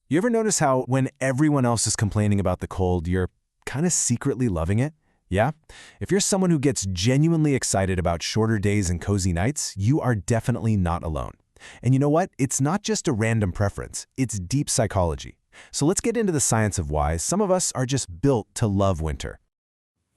You ever notice how when everyone else is complaining about the cold, you're kind of secretly loving it? Yeah? If you're someone who gets genuinely excited about shorter days and cozy nights, you are definitely not alone. And you know what? It's not just a random preference. It's deep psychology. So let's get into the science of why some of us are just built to love winter.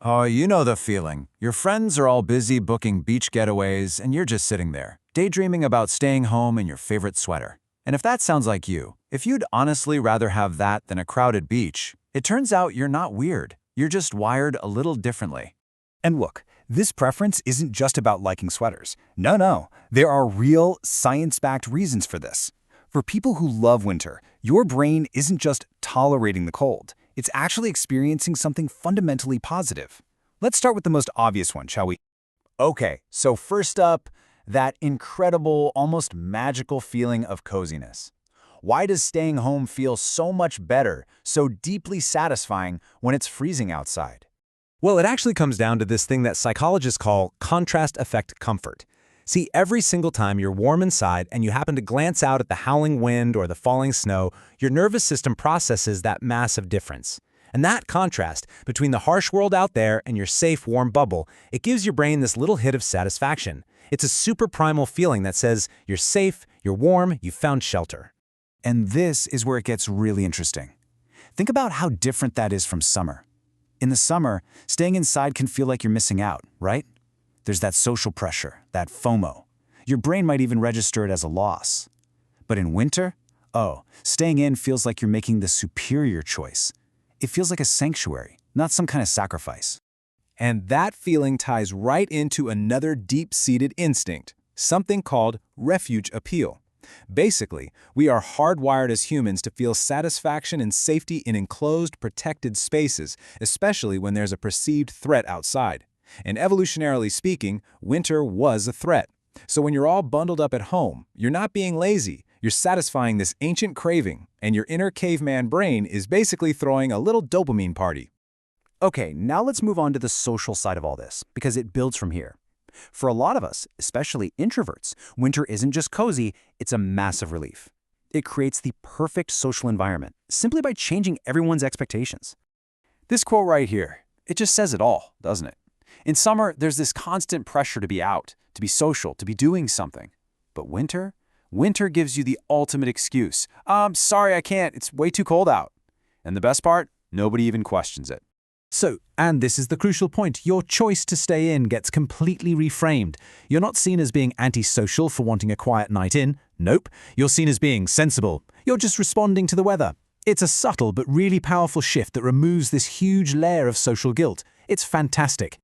Oh, you know the feeling. Your friends are all busy booking beach getaways, and you're just sitting there, daydreaming about staying home in your favorite sweater. And if that sounds like you, if you'd honestly rather have that than a crowded beach, it turns out you're not weird. You're just wired a little differently. And look, this preference isn't just about liking sweaters. No. There are real, science-backed reasons for this. For people who love winter, your brain isn't just tolerating the cold. It's actually experiencing something fundamentally positive. Let's start with the most obvious one, shall we? Okay, so first up, that incredible, almost magical feeling of coziness. Why does staying home feel so much better, so deeply satisfying when it's freezing outside? Well, it actually comes down to this thing that psychologists call contrast effect comfort. See, every single time you're warm inside and you happen to glance out at the howling wind or the falling snow, your nervous system processes that massive difference. And that contrast between the harsh world out there and your safe, warm bubble, it gives your brain this little hit of satisfaction. It's a super primal feeling that says you're safe, you're warm, you found shelter. And this is where it gets really interesting. Think about how different that is from summer. In the summer, staying inside can feel like you're missing out, right? There's that social pressure, that FOMO. Your brain might even register it as a loss. But in winter, staying in feels like you're making the superior choice. It feels like a sanctuary, not some kind of sacrifice. And that feeling ties right into another deep-seated instinct, something called refuge appeal. Basically, we are hardwired as humans to feel satisfaction and safety in enclosed, protected spaces, especially when there's a perceived threat outside. And evolutionarily speaking, winter was a threat. So when you're all bundled up at home, you're not being lazy, you're satisfying this ancient craving, and your inner caveman brain is basically throwing a little dopamine party. Okay, now let's move on to the social side of all this, because it builds from here. For a lot of us, especially introverts, winter isn't just cozy, it's a massive relief. It creates the perfect social environment, simply by changing everyone's expectations. This quote right here, it just says it all, doesn't it? In summer, there's this constant pressure to be out, to be social, to be doing something. But winter gives you the ultimate excuse. Sorry, I can't, it's way too cold out. And the best part, nobody even questions it. So, and this is the crucial point, your choice to stay in gets completely reframed. You're not seen as being antisocial for wanting a quiet night in. Nope. You're seen as being sensible. You're just responding to the weather. It's a subtle but really powerful shift that removes this huge layer of social guilt. It's fantastic.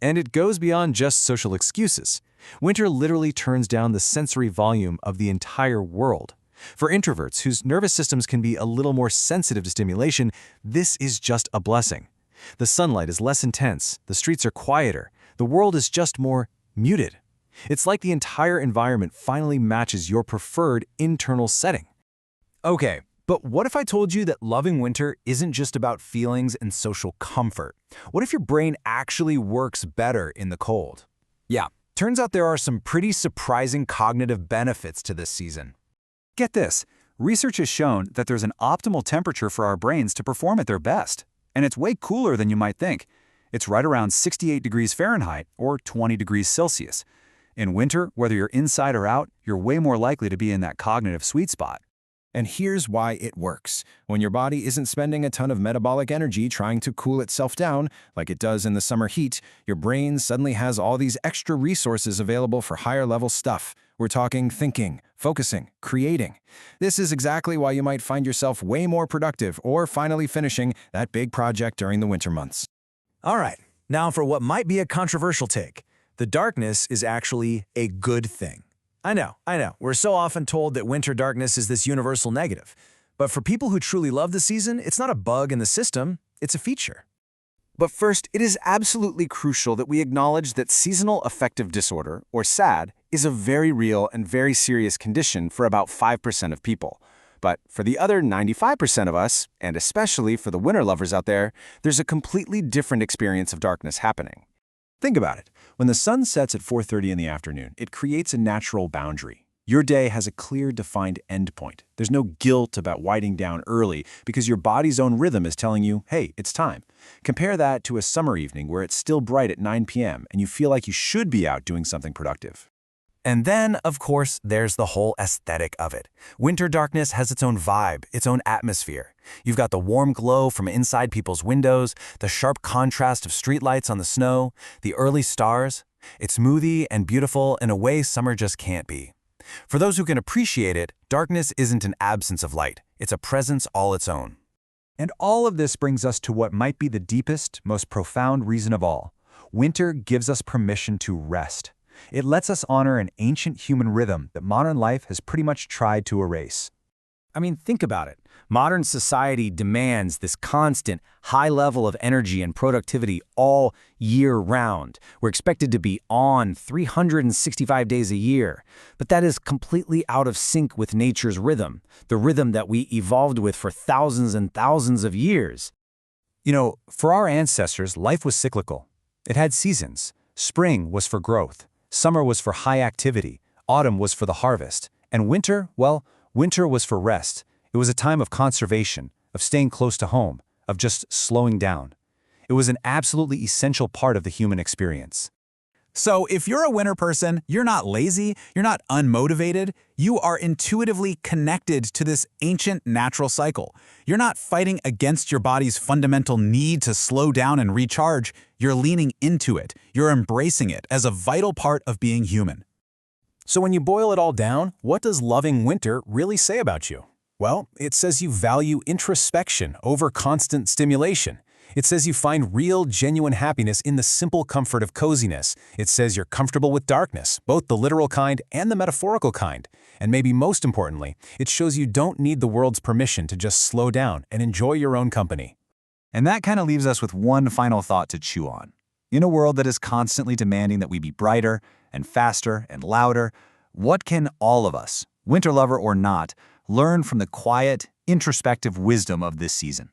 And it goes beyond just social excuses. Winter literally turns down the sensory volume of the entire world. For introverts whose nervous systems can be a little more sensitive to stimulation, this is just a blessing. The sunlight is less intense, the streets are quieter, the world is just more muted. It's like the entire environment finally matches your preferred internal setting. Okay, but what if I told you that loving winter isn't just about feelings and social comfort? What if your brain actually works better in the cold? Yeah, turns out there are some pretty surprising cognitive benefits to this season. Get this, research has shown that there's an optimal temperature for our brains to perform at their best. And it's way cooler than you might think. It's right around 68 degrees Fahrenheit or 20 degrees Celsius. In winter, whether you're inside or out, you're way more likely to be in that cognitive sweet spot. And here's why it works. When your body isn't spending a ton of metabolic energy trying to cool itself down, like it does in the summer heat, your brain suddenly has all these extra resources available for higher-level stuff. We're talking thinking, focusing, creating. This is exactly why you might find yourself way more productive or finally finishing that big project during the winter months. All right, now for what might be a controversial take. The darkness is actually a good thing. I know. We're so often told that winter darkness is this universal negative. But for people who truly love the season, it's not a bug in the system, it's a feature. But first, it is absolutely crucial that we acknowledge that seasonal affective disorder, or SAD, is a very real and very serious condition for about 5% of people. But for the other 95% of us, and especially for the winter lovers out there, there's a completely different experience of darkness happening. Think about it. When the sun sets at 4:30 in the afternoon, it creates a natural boundary. Your day has a clear, defined endpoint. There's no guilt about winding down early because your body's own rhythm is telling you, hey, it's time. Compare that to a summer evening where it's still bright at 9 p.m. and you feel like you should be out doing something productive. And then, of course, there's the whole aesthetic of it. Winter darkness has its own vibe, its own atmosphere. You've got the warm glow from inside people's windows, the sharp contrast of streetlights on the snow, the early stars. It's moody and beautiful in a way summer just can't be. For those who can appreciate it, darkness isn't an absence of light. It's a presence all its own. And all of this brings us to what might be the deepest, most profound reason of all. Winter gives us permission to rest. It lets us honor an ancient human rhythm that modern life has pretty much tried to erase. I mean, think about it. Modern society demands this constant, high level of energy and productivity all year round. We're expected to be on 365 days a year. But that is completely out of sync with nature's rhythm, the rhythm that we evolved with for thousands and thousands of years. You know, for our ancestors, life was cyclical. It had seasons. Spring was for growth. Summer was for high activity. Autumn was for the harvest. And winter, well, winter was for rest. It was a time of conservation, of staying close to home, of just slowing down. It was an absolutely essential part of the human experience. So if you're a winter person, you're not lazy, you're not unmotivated, you are intuitively connected to this ancient natural cycle. You're not fighting against your body's fundamental need to slow down and recharge, you're leaning into it, you're embracing it as a vital part of being human. So when you boil it all down, what does loving winter really say about you? Well, it says you value introspection over constant stimulation. It says you find real, genuine happiness in the simple comfort of coziness. It says you're comfortable with darkness, both the literal kind and the metaphorical kind. And maybe most importantly, it shows you don't need the world's permission to just slow down and enjoy your own company. And that kind of leaves us with one final thought to chew on. In a world that is constantly demanding that we be brighter and faster and louder, what can all of us, winter lover or not, learn from the quiet, introspective wisdom of this season?